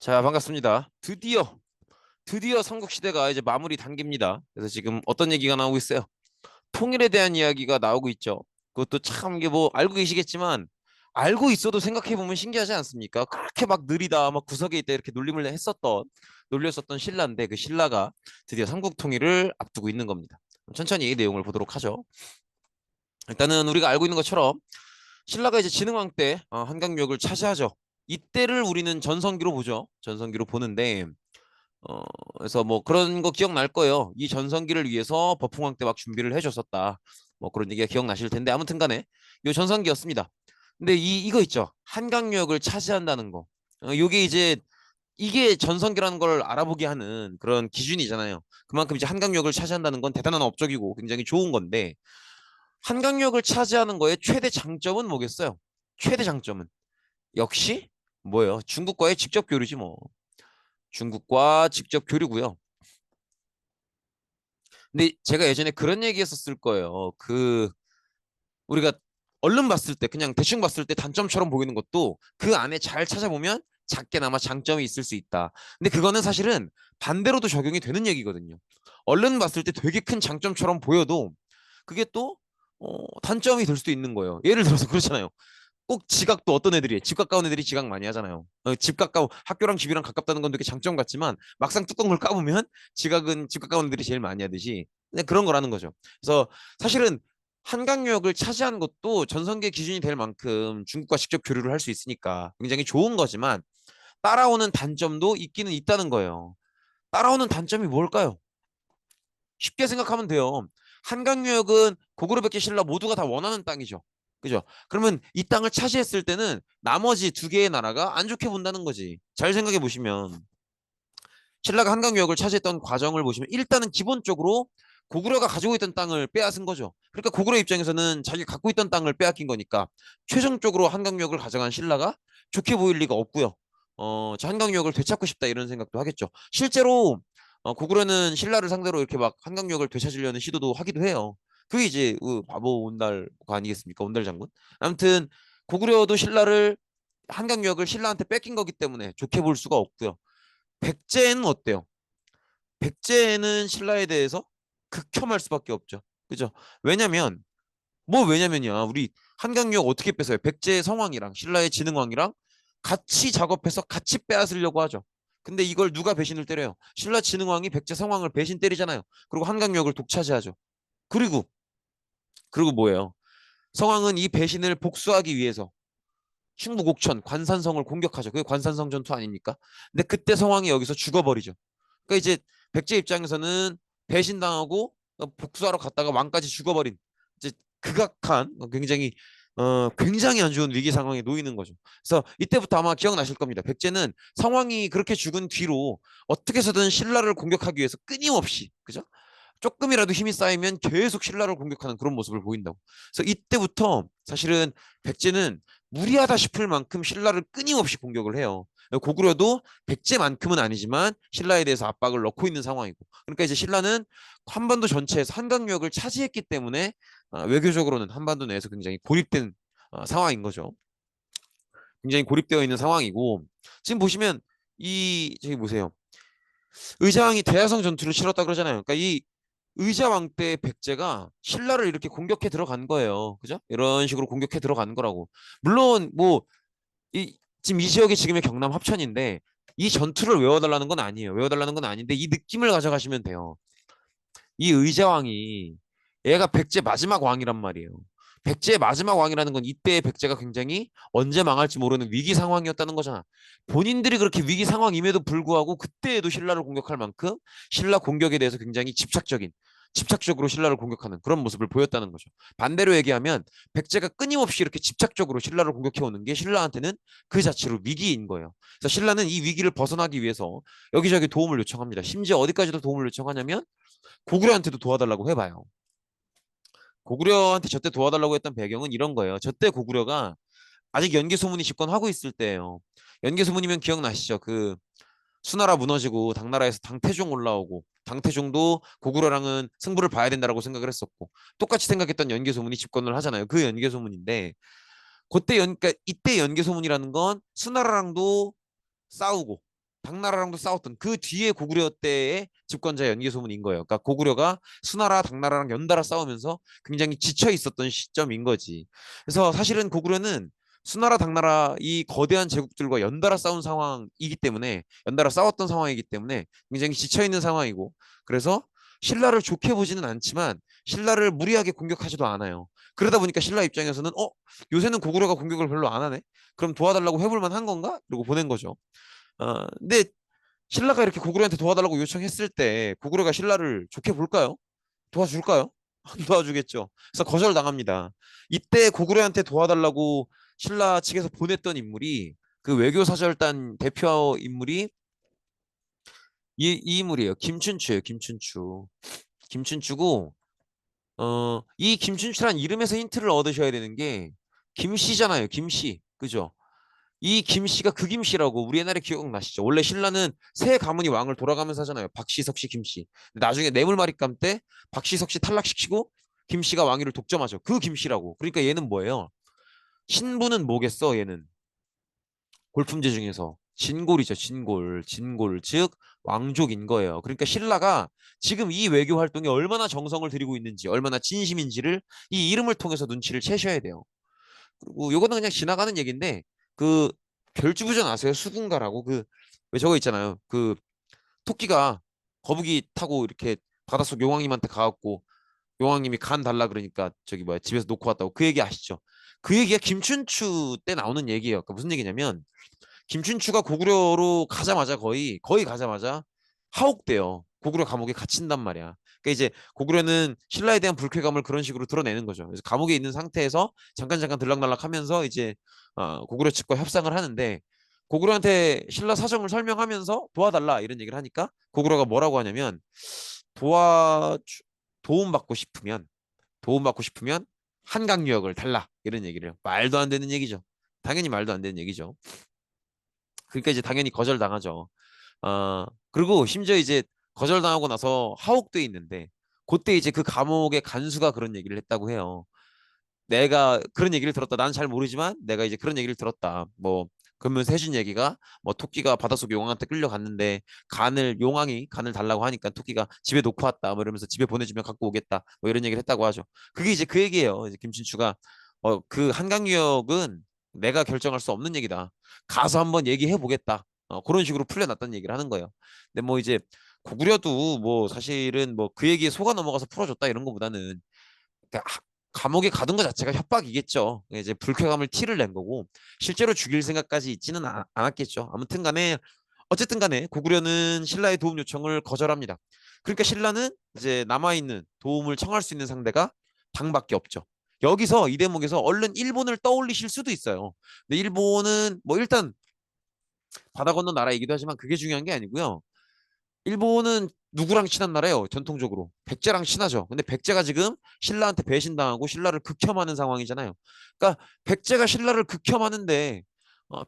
자, 반갑습니다. 드디어 삼국시대가 이제 마무리 단계입니다. 그래서 지금 어떤 얘기가 나오고 있어요? 통일에 대한 이야기가 나오고 있죠. 그것도 참 이게 뭐 알고 계시겠지만 알고 있어도 생각해 보면 신기하지 않습니까? 그렇게 막 느리다, 막 구석에 있다 이렇게 놀렸었던 신라인데 그 신라가 드디어 삼국 통일을 앞두고 있는 겁니다. 천천히 이 내용을 보도록 하죠. 일단은 우리가 알고 있는 것처럼 신라가 이제 진흥왕 때 한강역을 차지하죠. 이때를 우리는 전성기로 보죠. 전성기로 보는데 어, 그래서 뭐 그런 거 기억날 거예요. 이 전성기를 위해서 버풍왕 때 막 준비를 해줬었다. 뭐 그런 얘기가 기억나실 텐데 아무튼 간에 요 전성기였습니다. 근데 이거 있죠. 한강역을 차지한다는 거. 요게 이제 이게 전성기라는 걸 알아보게 하는 그런 기준이잖아요. 그만큼 이제 한강역을 차지한다는 건 대단한 업적이고 굉장히 좋은 건데 한강역을 차지하는 거의 최대 장점은 뭐겠어요? 최대 장점은 역시 뭐예요? 중국과의 직접 교류지 뭐. 중국과 직접 교류고요. 근데 제가 예전에 그런 얘기 했었을 거예요. 우리가 얼른 봤을 때 그냥 대충 봤을 때 단점처럼 보이는 것도 그 안에 잘 찾아보면 작게나마 장점이 있을 수 있다. 근데 그거는 사실은 반대로도 적용이 되는 얘기거든요. 얼른 봤을 때 되게 큰 장점처럼 보여도 그게 또 단점이 될 수도 있는 거예요. 예를 들어서 그렇잖아요. 꼭 지각도 어떤 애들이 집 가까운 애들이 지각 많이 하잖아요. 집 가까워 학교랑 집이랑 가깝다는 건 되게 장점 같지만 막상 뚜껑을 까보면 지각은 집 가까운 애들이 제일 많이 하듯이 그냥 그런 거라는 거죠. 그래서 사실은 한강유역을 차지하는 것도 전성기의 기준이 될 만큼 중국과 직접 교류를 할 수 있으니까 굉장히 좋은 거지만 따라오는 단점도 있기는 있다는 거예요. 따라오는 단점이 뭘까요? 쉽게 생각하면 돼요. 한강유역은 고구려백제 신라 모두가 다 원하는 땅이죠. 그죠? 그러면 이 땅을 차지했을 때는 나머지 두 개의 나라가 안 좋게 본다는 거지. 잘 생각해 보시면 신라가 한강유역을 차지했던 과정을 보시면 일단은 기본적으로 고구려가 가지고 있던 땅을 빼앗은 거죠. 그러니까 고구려 입장에서는 자기가 갖고 있던 땅을 빼앗긴 거니까 최종적으로 한강유역을 가져간 신라가 좋게 보일 리가 없고요. 저 한강유역을 되찾고 싶다 이런 생각도 하겠죠. 실제로 고구려는 신라를 상대로 이렇게 막 한강유역을 되찾으려는 시도도 하기도 해요. 그게 이제 그 바보 온달가 아니겠습니까? 온달 장군. 아무튼 고구려도 신라를 한강유역을 신라한테 뺏긴 거기 때문에 좋게 볼 수가 없고요. 백제는 어때요? 백제는 신라에 대해서 극혐할 수밖에 없죠. 그죠? 왜냐면 왜냐면이야. 우리 한강유역 어떻게 뺏어요? 백제의 성왕이랑 신라의 진흥왕이랑 같이 작업해서 같이 빼앗으려고 하죠. 근데 이걸 누가 배신을 때려요? 신라 진흥왕이 백제 성왕을 배신 때리잖아요. 그리고 한강유역을 독차지하죠. 그리고 뭐예요? 성왕은 이 배신을 복수하기 위해서 충북 옥천 관산성을 공격하죠. 그게 관산성 전투 아닙니까? 근데 그때 성왕이 여기서 죽어버리죠. 그러니까 이제 백제 입장에서는 배신당하고 복수하러 갔다가 왕까지 죽어버린 이제 극악한 굉장히 안 좋은 위기 상황에 놓이는 거죠. 그래서 이때부터 아마 기억나실 겁니다. 백제는 상황이 그렇게 죽은 뒤로 어떻게 해서든 신라를 공격하기 위해서 끊임없이 그죠? 조금이라도 힘이 쌓이면 계속 신라를 공격하는 그런 모습을 보인다고. 그래서 이때부터 사실은 백제는 무리하다 싶을 만큼 신라를 끊임없이 공격을 해요. 고구려도 백제만큼은 아니지만 신라에 대해서 압박을 넣고 있는 상황이고. 그러니까 이제 신라는 한반도 전체에서 한강유역을 차지했기 때문에 외교적으로는 한반도 내에서 굉장히 고립된 상황인 거죠. 굉장히 고립되어 있는 상황이고 지금 보시면 저기 보세요. 의자왕이 대야성 전투를 치렀다 그러잖아요. 그러니까 이 의자왕 때 백제가 신라를 이렇게 공격해 들어간 거예요. 그죠? 이런 식으로 공격해 들어간 거라고. 물론 지금 이 지역이 지금의 경남 합천인데 이 전투를 외워달라는 건 아니에요. 외워달라는 건 아닌데 이 느낌을 가져가시면 돼요. 이 의자왕이 얘가 백제 마지막 왕이란 말이에요. 백제의 마지막 왕이라는 건 이때의 백제가 굉장히 언제 망할지 모르는 위기 상황이었다는 거잖아. 본인들이 그렇게 위기 상황임에도 불구하고 그때에도 신라를 공격할 만큼 신라 공격에 대해서 굉장히 집착적으로 신라를 공격하는 그런 모습을 보였다는 거죠. 반대로 얘기하면 백제가 끊임없이 이렇게 집착적으로 신라를 공격해 오는 게 신라한테는 그 자체로 위기인 거예요. 그래서 신라는 이 위기를 벗어나기 위해서 여기저기 도움을 요청합니다. 심지어 어디까지도 도움을 요청하냐면 고구려한테도 도와달라고 해봐요. 고구려한테 저때 도와달라고 했던 배경은 이런 거예요. 저때 고구려가 아직 연개소문이 집권하고 있을 때예요. 연개소문이면 기억나시죠? 그 수나라 무너지고 당나라에서 당태종 올라오고 당태종도 고구려랑은 승부를 봐야 된다라고 생각을 했었고 똑같이 생각했던 연개소문이 집권을 하잖아요. 그 연개소문인데 그러니까 이때 연개소문이라는 건 수나라랑도 싸우고 당나라랑도 싸웠던 그 뒤에 고구려 때의 집권자 연계 소문인 거예요. 그러니까 고구려가 수나라, 당나라랑 연달아 싸우면서 굉장히 지쳐 있었던 시점인 거지. 그래서 사실은 고구려는 수나라, 당나라 이 거대한 제국들과 연달아 싸운 상황이기 때문에 연달아 싸웠던 상황이기 때문에 굉장히 지쳐 있는 상황이고 그래서 신라를 좋게 보지는 않지만 신라를 무리하게 공격하지도 않아요. 그러다 보니까 신라 입장에서는 요새는 고구려가 공격을 별로 안 하네. 그럼 도와달라고 해볼 만한 건가? 그러고 보낸 거죠. 근데 신라가 이렇게 고구려한테 도와달라고 요청했을 때 고구려가 신라를 좋게 볼까요? 도와줄까요? 안 도와주겠죠. 그래서 거절당합니다. 이때 고구려한테 도와달라고 신라 측에서 보냈던 인물이 그 외교사절단 대표 인물이 이 인물이에요. 김춘추예요. 김춘추. 김춘추고 이 김춘추란 이름에서 힌트를 얻으셔야 되는 게 김씨잖아요. 김씨. 그죠? 이 김씨가 그 김씨라고 우리 옛날에 기억나시죠? 원래 신라는 세 가문이 왕을 돌아가면서 하잖아요. 박씨, 석씨, 김씨. 나중에 뇌물마립감 때 박씨, 석씨 탈락시키고 김씨가 왕위를 독점하죠. 그 김씨라고. 그러니까 얘는 뭐예요? 신부는 뭐겠어? 얘는 골품제 중에서 진골이죠. 진골. 진골. 즉 왕족인 거예요. 그러니까 신라가 지금 이 외교 활동에 얼마나 정성을 들이고 있는지, 얼마나 진심인지를 이 이름을 통해서 눈치를 채셔야 돼요. 그리고 요거는 그냥 지나가는 얘기인데 그 별주부전 아세요? 수군가라고 그 왜 저거 있잖아요. 그 토끼가 거북이 타고 이렇게 바닷속 용왕님한테 가갖고 용왕님이 간 달라 그러니까 저기 뭐야 집에서 놓고 왔다고 그 얘기 아시죠? 그 얘기가 김춘추 때 나오는 얘기예요. 그러니까 무슨 얘기냐면 김춘추가 고구려로 가자마자 거의 가자마자 하옥돼요. 고구려 감옥에 갇힌단 말이야. 그러니까 이제 고구려는 신라에 대한 불쾌감을 그런 식으로 드러내는 거죠. 그래서 감옥에 있는 상태에서 잠깐 들락날락하면서 이제 고구려 측과 협상을 하는데 고구려한테 신라 사정을 설명하면서 도와달라 이런 얘기를 하니까 고구려가 뭐라고 하냐면 도와 도움받고 싶으면 도움받고 싶으면 한강유역을 달라 이런 얘기를 해요. 말도 안 되는 얘기죠. 당연히 말도 안 되는 얘기죠. 그러니까 이제 당연히 거절당하죠. 그리고 심지어 이제 거절당하고 나서 하옥돼 있는데 그때 이제 그 감옥의 간수가 그런 얘기를 했다고 해요. 내가 그런 얘기를 들었다. 난 잘 모르지만 내가 이제 그런 얘기를 들었다. 뭐 그러면서 해준 얘기가 뭐 토끼가 바닷속 용왕한테 끌려갔는데 용왕이 간을 달라고 하니까 토끼가 집에 놓고 왔다. 뭐 이러면서 집에 보내주면 갖고 오겠다. 뭐 이런 얘기를 했다고 하죠. 그게 이제 그 얘기예요. 이제 김춘추가 그 한강유역은 내가 결정할 수 없는 얘기다. 가서 한번 얘기해 보겠다. 그런 식으로 풀려났다는 얘기를 하는 거예요. 근데 뭐 이제 고구려도 뭐 사실은 뭐 그 얘기에 속아 넘어가서 풀어줬다 이런 거보다는 그러니까 감옥에 가둔 것 자체가 협박이겠죠. 이제 불쾌감을 티를 낸 거고 실제로 죽일 생각까지 있지는 않았겠죠. 아무튼 간에 어쨌든 간에 고구려는 신라의 도움 요청을 거절합니다. 그러니까 신라는 이제 남아있는 도움을 청할 수 있는 상대가 당밖에 없죠. 여기서 이 대목에서 얼른 일본을 떠올리실 수도 있어요. 근데 일본은 뭐 일단 바다 건너 나라이기도 하지만 그게 중요한 게 아니고요. 일본은 누구랑 친한 나라예요? 전통적으로 백제랑 친하죠. 근데 백제가 지금 신라한테 배신당하고 신라를 극혐하는 상황이잖아요. 그러니까 백제가 신라를 극혐하는데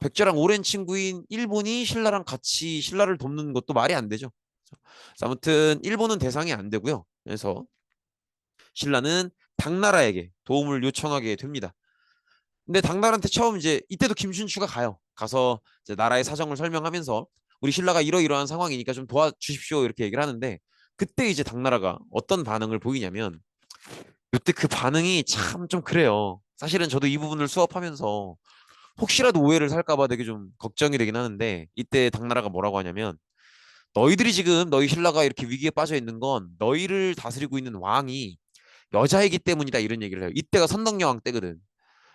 백제랑 오랜 친구인 일본이 신라랑 같이 신라를 돕는 것도 말이 안 되죠. 그래서 아무튼 일본은 대상이 안 되고요. 그래서 신라는 당나라에게 도움을 요청하게 됩니다. 근데 당나라한테 처음 이제 이때도 김춘추가 가요. 가서 이제 나라의 사정을 설명하면서 우리 신라가 이러이러한 상황이니까 좀 도와주십시오 이렇게 얘기를 하는데 그때 이제 당나라가 어떤 반응을 보이냐면 이때 그 반응이 참 좀 그래요. 사실은 저도 이 부분을 수업하면서 혹시라도 오해를 살까 봐 되게 좀 걱정이 되긴 하는데 이때 당나라가 뭐라고 하냐면 너희들이 지금 너희 신라가 이렇게 위기에 빠져 있는 건 너희를 다스리고 있는 왕이 여자이기 때문이다 이런 얘기를 해요. 이때가 선덕여왕 때거든.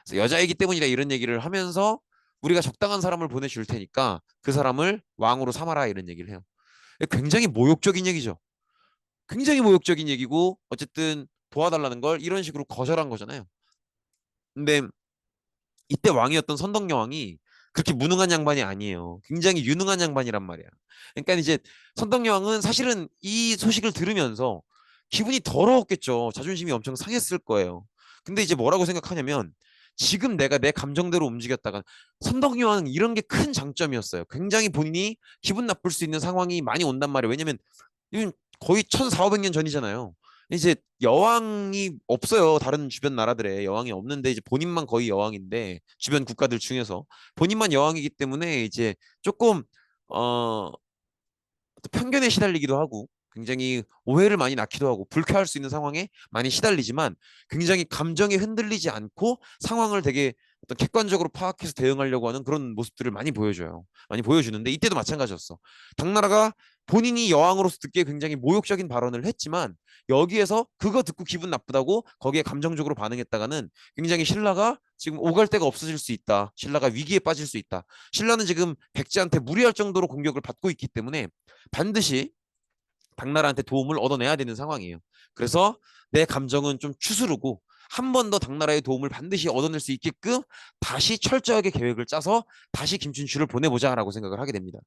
그래서 여자이기 때문이다 이런 얘기를 하면서 우리가 적당한 사람을 보내줄 테니까 그 사람을 왕으로 삼아라 이런 얘기를 해요. 굉장히 모욕적인 얘기죠. 굉장히 모욕적인 얘기고 어쨌든 도와달라는 걸 이런 식으로 거절한 거잖아요. 근데 이때 왕이었던 선덕여왕이 그렇게 무능한 양반이 아니에요. 굉장히 유능한 양반이란 말이야. 그러니까 이제 선덕여왕은 사실은 이 소식을 들으면서 기분이 더러웠겠죠. 자존심이 엄청 상했을 거예요. 근데 이제 뭐라고 생각하냐면 지금 내가 내 감정대로 움직였다가 선덕여왕은 이런 게 큰 장점이었어요. 굉장히 본인이 기분 나쁠 수 있는 상황이 많이 온단 말이에요. 왜냐면 이건 거의 1400년 전이잖아요. 이제 여왕이 없어요. 다른 주변 나라들에 여왕이 없는데 이제 본인만 거의 여왕인데 주변 국가들 중에서 본인만 여왕이기 때문에 이제 조금 어, 또 편견에 시달리기도 하고 굉장히 오해를 많이 낳기도 하고 불쾌할 수 있는 상황에 많이 시달리지만 굉장히 감정에 흔들리지 않고 상황을 되게 어떤 객관적으로 파악해서 대응하려고 하는 그런 모습들을 많이 보여줘요. 많이 보여주는데 이때도 마찬가지였어. 당나라가 본인이 여왕으로서 듣기에 굉장히 모욕적인 발언을 했지만 여기에서 그거 듣고 기분 나쁘다고 거기에 감정적으로 반응했다가는 굉장히 신라가 지금 오갈 데가 없어질 수 있다. 신라가 위기에 빠질 수 있다. 신라는 지금 백제한테 무리할 정도로 공격을 받고 있기 때문에 반드시 당나라한테 도움을 얻어내야 되는 상황이에요. 그래서 내 감정은 좀 추스르고 한 번 더 당나라의 도움을 반드시 얻어낼 수 있게끔 다시 철저하게 계획을 짜서 다시 김춘추를 보내보자라고 생각을 하게 됩니다.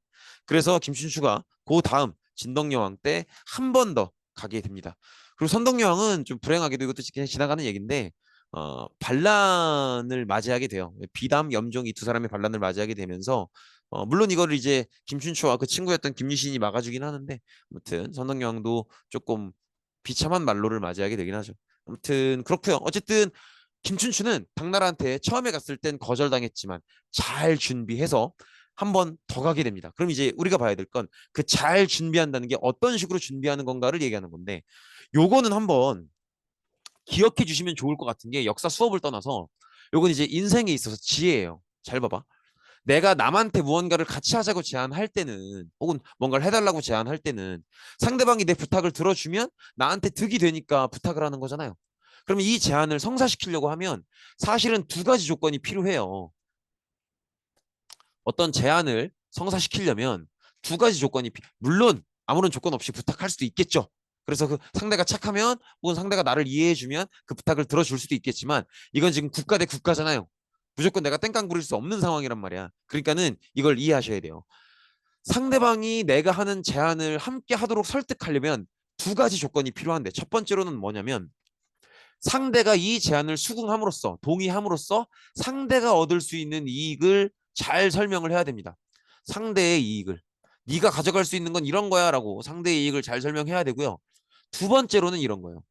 그래서 김춘추가 그 다음 진덕여왕 때 한 번 더 가게 됩니다. 그리고 선덕여왕은 좀 불행하게도 이것도 그냥 지나가는 얘기인데 반란을 맞이하게 돼요. 비담, 염종 이 두 사람의 반란을 맞이하게 되면서 물론 이거를 이제 김춘추와 그 친구였던 김유신이 막아주긴 하는데 아무튼 선덕여왕도 조금 비참한 말로를 맞이하게 되긴 하죠. 아무튼 그렇고요. 어쨌든 김춘추는 당나라한테 처음에 갔을 땐 거절당했지만 잘 준비해서 한 번 더 가게 됩니다. 그럼 이제 우리가 봐야 될 건 그 잘 준비한다는 게 어떤 식으로 준비하는 건가를 얘기하는 건데 요거는 한번 기억해 주시면 좋을 것 같은 게 역사 수업을 떠나서 요건 이제 인생에 있어서 지혜예요. 잘 봐봐. 내가 남한테 무언가를 같이 하자고 제안할 때는 혹은 뭔가를 해달라고 제안할 때는 상대방이 내 부탁을 들어주면 나한테 득이 되니까 부탁을 하는 거잖아요. 그러면 이 제안을 성사시키려고 하면 사실은 두 가지 조건이 필요해요. 어떤 제안을 성사시키려면 두 가지 조건이 물론 아무런 조건 없이 부탁할 수도 있겠죠. 그래서 그 상대가 착하면 혹은 상대가 나를 이해해주면 그 부탁을 들어줄 수도 있겠지만 이건 지금 국가 대 국가잖아요. 무조건 내가 땡깡 부릴 수 없는 상황이란 말이야. 그러니까는 이걸 이해하셔야 돼요. 상대방이 내가 하는 제안을 함께 하도록 설득하려면 두 가지 조건이 필요한데 첫 번째로는 뭐냐면 상대가 이 제안을 수긍함으로써 동의함으로써 상대가 얻을 수 있는 이익을 잘 설명을 해야 됩니다. 상대의 이익을 네가 가져갈 수 있는 건 이런 거야 라고 상대의 이익을 잘 설명해야 되고요. 두 번째로는 이런 거예요.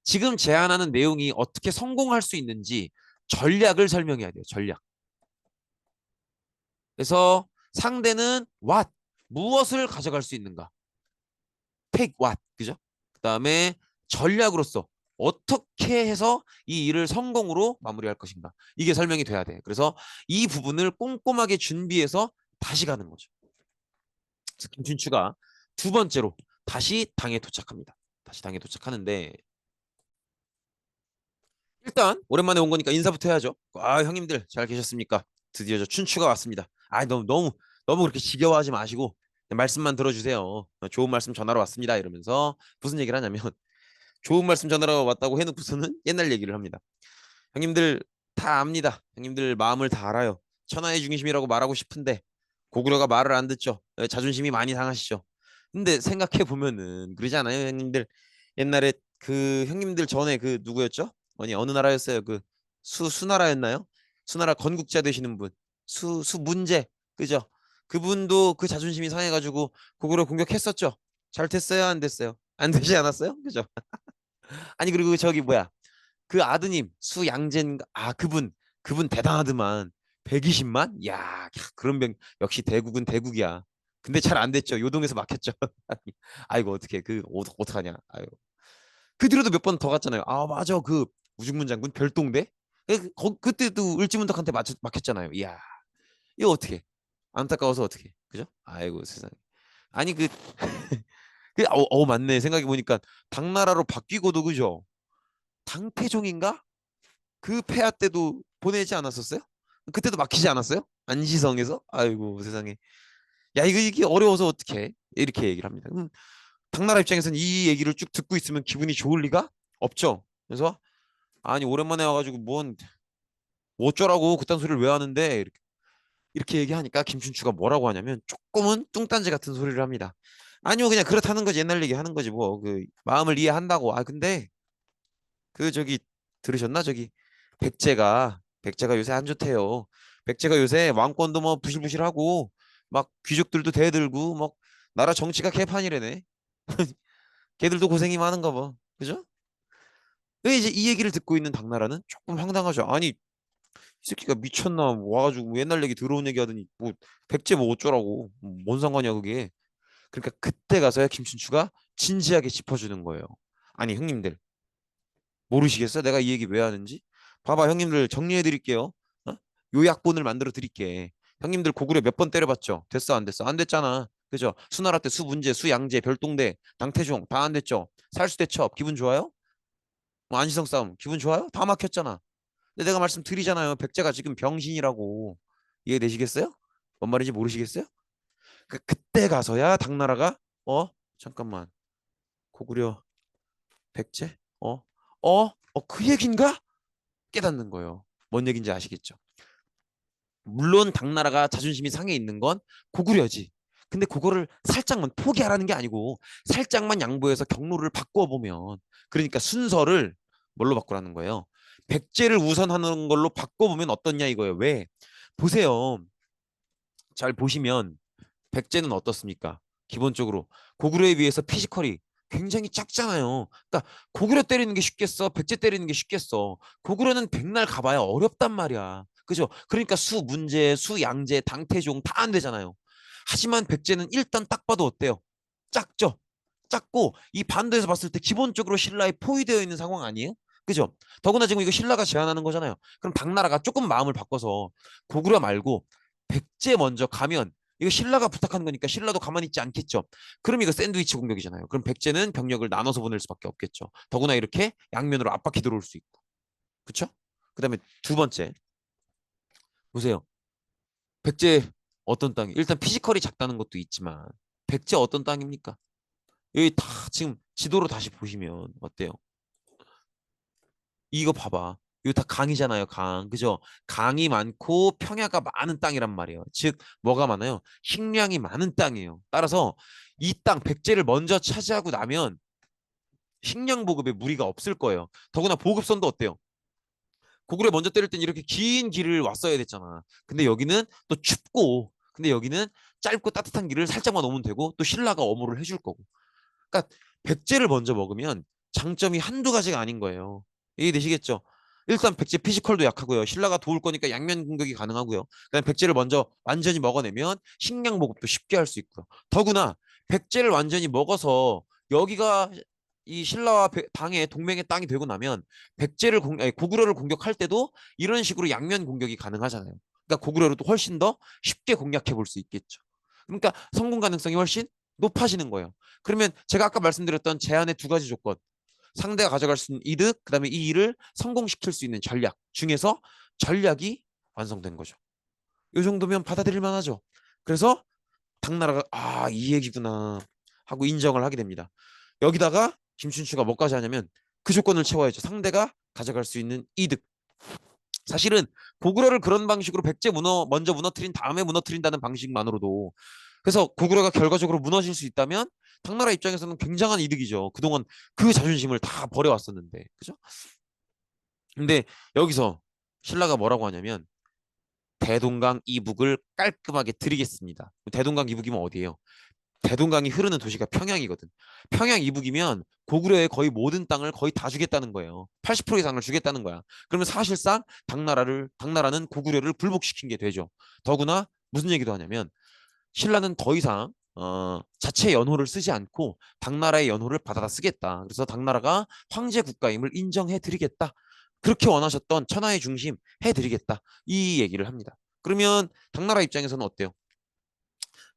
지금 제안하는 내용이 어떻게 성공할 수 있는지 전략을 설명해야 돼요. 전략. 그래서 상대는 what 무엇을 가져갈 수 있는가? take what 그죠? 그다음에 전략으로서 어떻게 해서 이 일을 성공으로 마무리할 것인가? 이게 설명이 돼야 돼. 그래서 이 부분을 꼼꼼하게 준비해서 다시 가는 거죠. 그래서 김춘추가 두 번째로 다시 당에 도착합니다. 다시 당에 도착하는데 일단 오랜만에 온 거니까 인사부터 해야죠. 아, 형님들 잘 계셨습니까? 드디어 저 춘추가 왔습니다. 아, 너무 그렇게 지겨워하지 마시고 말씀만 들어주세요. 좋은 말씀 전하러 왔습니다. 이러면서 무슨 얘기를 하냐면 좋은 말씀 전하러 왔다고 해놓고서는 옛날 얘기를 합니다. 형님들 다 압니다. 형님들 마음을 다 알아요. 천하의 중심이라고 말하고 싶은데 고구려가 말을 안 듣죠. 자존심이 많이 상하시죠. 근데 생각해 보면은 그러지 않아요, 형님들? 옛날에 그 형님들 전에 그 누구였죠? 아니 어느 나라였어요? 그 수나라였나요? 수나라 건국자 되시는 분. 수문제 그죠? 그분도 그 자존심이 상해가지고 고구려 공격했었죠. 잘 됐어요, 안 됐어요? 안 되지 않았어요? 그죠? 아니 그리고 저기 뭐야? 그 아드님 수양젠 그분 대단하더만 120만? 야, 그런 병 역시 대국은 대국이야. 근데 잘 안 됐죠. 요동에서 막혔죠. 아이고 어떻게 어떡하냐. 아유. 그 뒤로도 몇 번 더 갔잖아요. 아 맞아 그 우중문 장군 별동대 그때도 을지문덕한테 막혔잖아요. 이야 이거 어떻게 안타까워서 어떻게 그죠? 아이고 세상에. 아니 맞네 생각해 보니까 당나라로 바뀌고도 그죠? 당태종인가? 그 폐하 때도 보내지 않았었어요? 그때도 막히지 않았어요? 안시성에서? 아이고 세상에. 야 이게 어려워서 어떻게 이렇게 얘기를 합니다. 당나라 입장에서는 이 얘기를 쭉 듣고 있으면 기분이 좋을 리가 없죠. 그래서 아니 오랜만에 와가지고 뭔 어쩌라고 그딴 소리를 왜 하는데 이렇게 얘기하니까 김춘추가 뭐라고 하냐면 조금은 뚱딴지 같은 소리를 합니다. 아니요 그냥 그렇다는 거지 옛날 얘기 하는 거지 뭐 그 마음을 이해한다고. 아 근데 그 저기 들으셨나 저기 백제가 요새 안 좋대요. 백제가 요새 왕권도 뭐 부실부실하고 막 귀족들도 대들고 막 나라 정치가 개판이래네. 걔들도 고생이 많은가 봐. 그죠? 근데 이제 이 얘기를 듣고 있는 당나라는 조금 황당하죠. 아니 이 새끼가 미쳤나 와가지고 뭐 옛날 얘기 들어온 얘기 하더니 뭐 백제 뭐 어쩌라고 뭔 상관이야 그게. 그러니까 그때 가서야 김춘추가 진지하게 짚어주는 거예요. 아니 형님들 모르시겠어? 내가 이 얘기 왜 하는지? 봐봐 형님들 정리해 드릴게요. 어? 요약본을 만들어 드릴게. 형님들 고구려 몇 번 때려봤죠? 됐어 안 됐어? 안 됐잖아. 그죠? 수나라 때 수문제, 수양제, 별동대, 당태종 다 안 됐죠? 살수대첩 기분 좋아요? 뭐 안시성 싸움 기분 좋아요? 다 막혔잖아. 근데 내가 말씀드리잖아요. 백제가 지금 병신이라고. 이해되시겠어요? 뭔 말인지 모르시겠어요? 그때 가서야 당나라가 잠깐만 고구려 백제 그 얘긴가? 깨닫는 거예요. 뭔 얘긴지 아시겠죠? 물론 당나라가 자존심이 상해 있는 건 고구려지. 근데 그거를 살짝만 포기하라는 게 아니고 살짝만 양보해서 경로를 바꿔보면 그러니까 순서를 뭘로 바꾸라는 거예요. 백제를 우선하는 걸로 바꿔보면 어떻냐 이거예요. 왜? 보세요. 잘 보시면 백제는 어떻습니까? 기본적으로 고구려에 비해서 피지컬이 굉장히 작잖아요. 그러니까 고구려 때리는 게 쉽겠어? 백제 때리는 게 쉽겠어? 고구려는 백날 가봐야 어렵단 말이야. 그죠? 그러니까 수 문제, 수 양제, 당태종 다 안 되잖아요. 하지만 백제는 일단 딱 봐도 어때요? 작죠? 작고 이 반도에서 봤을 때 기본적으로 신라에 포위되어 있는 상황 아니에요? 그죠? 더구나 지금 이거 신라가 제안하는 거잖아요. 그럼 당나라가 조금 마음을 바꿔서 고구려 말고 백제 먼저 가면 이거 신라가 부탁하는 거니까 신라도 가만히 있지 않겠죠. 그럼 이거 샌드위치 공격이잖아요. 그럼 백제는 병력을 나눠서 보낼 수밖에 없겠죠. 더구나 이렇게 양면으로 압박이 들어올 수 있고. 그렇죠? 그다음에 두 번째 보세요. 백제 어떤 땅이 일단 피지컬이 작다는 것도 있지만 백제 어떤 땅입니까? 여기 다 지금 지도로 다시 보시면 어때요? 이거 봐봐. 이거 다 강이잖아요, 강. 그죠? 강이 많고 평야가 많은 땅이란 말이에요. 즉, 뭐가 많아요? 식량이 많은 땅이에요. 따라서 이 땅, 백제를 먼저 차지하고 나면 식량 보급에 무리가 없을 거예요. 더구나 보급선도 어때요? 고구려 먼저 때릴 땐 이렇게 긴 길을 왔어야 됐잖아. 근데 여기는 또 춥고, 근데 여기는 짧고 따뜻한 길을 살짝만 오면 되고, 또 신라가 어무를 해줄 거고. 그러니까 백제를 먼저 먹으면 장점이 한두 가지가 아닌 거예요. 이해되시겠죠? 일단 백제 피지컬도 약하고요. 신라가 도울 거니까 양면 공격이 가능하고요. 그다음 백제를 먼저 완전히 먹어내면 식량 보급도 쉽게 할 수 있고요. 더구나 백제를 완전히 먹어서 여기가 이 신라와 당의 동맹의 땅이 되고 나면 아니, 고구려를 공격할 때도 이런 식으로 양면 공격이 가능하잖아요. 그러니까 고구려를 또 훨씬 더 쉽게 공략해 볼 수 있겠죠. 그러니까 성공 가능성이 훨씬 높아지는 거예요. 그러면 제가 아까 말씀드렸던 제안의 두 가지 조건, 상대가 가져갈 수 있는 이득, 그다음에 이 일을 성공시킬 수 있는 전략 중에서 전략이 완성된 거죠. 이 정도면 받아들일 만하죠. 그래서 당나라가 이 얘기구나 하고 인정을 하게 됩니다. 여기다가 김춘추가 뭐까지 하냐면 그 조건을 채워야죠. 상대가 가져갈 수 있는 이득. 사실은 고구려를 그런 방식으로 백제 먼저 무너뜨린 다음에 무너뜨린다는 방식만으로도 그래서 고구려가 결과적으로 무너질 수 있다면 당나라 입장에서는 굉장한 이득이죠. 그동안 그 자존심을 다 버려왔었는데. 그죠? 근데 여기서 신라가 뭐라고 하냐면 대동강 이북을 깔끔하게 드리겠습니다. 대동강 이북이면 어디예요? 대동강이 흐르는 도시가 평양이거든. 평양 이북이면 고구려의 거의 모든 땅을 거의 다 주겠다는 거예요. 80% 이상을 주겠다는 거야. 그러면 사실상 당나라는 고구려를 굴복시킨 게 되죠. 더구나 무슨 얘기도 하냐면 신라는 더 이상 자체 연호를 쓰지 않고 당나라의 연호를 받아다 쓰겠다. 그래서 당나라가 황제 국가임을 인정해 드리겠다. 그렇게 원하셨던 천하의 중심 해드리겠다. 이 얘기를 합니다. 그러면 당나라 입장에서는 어때요?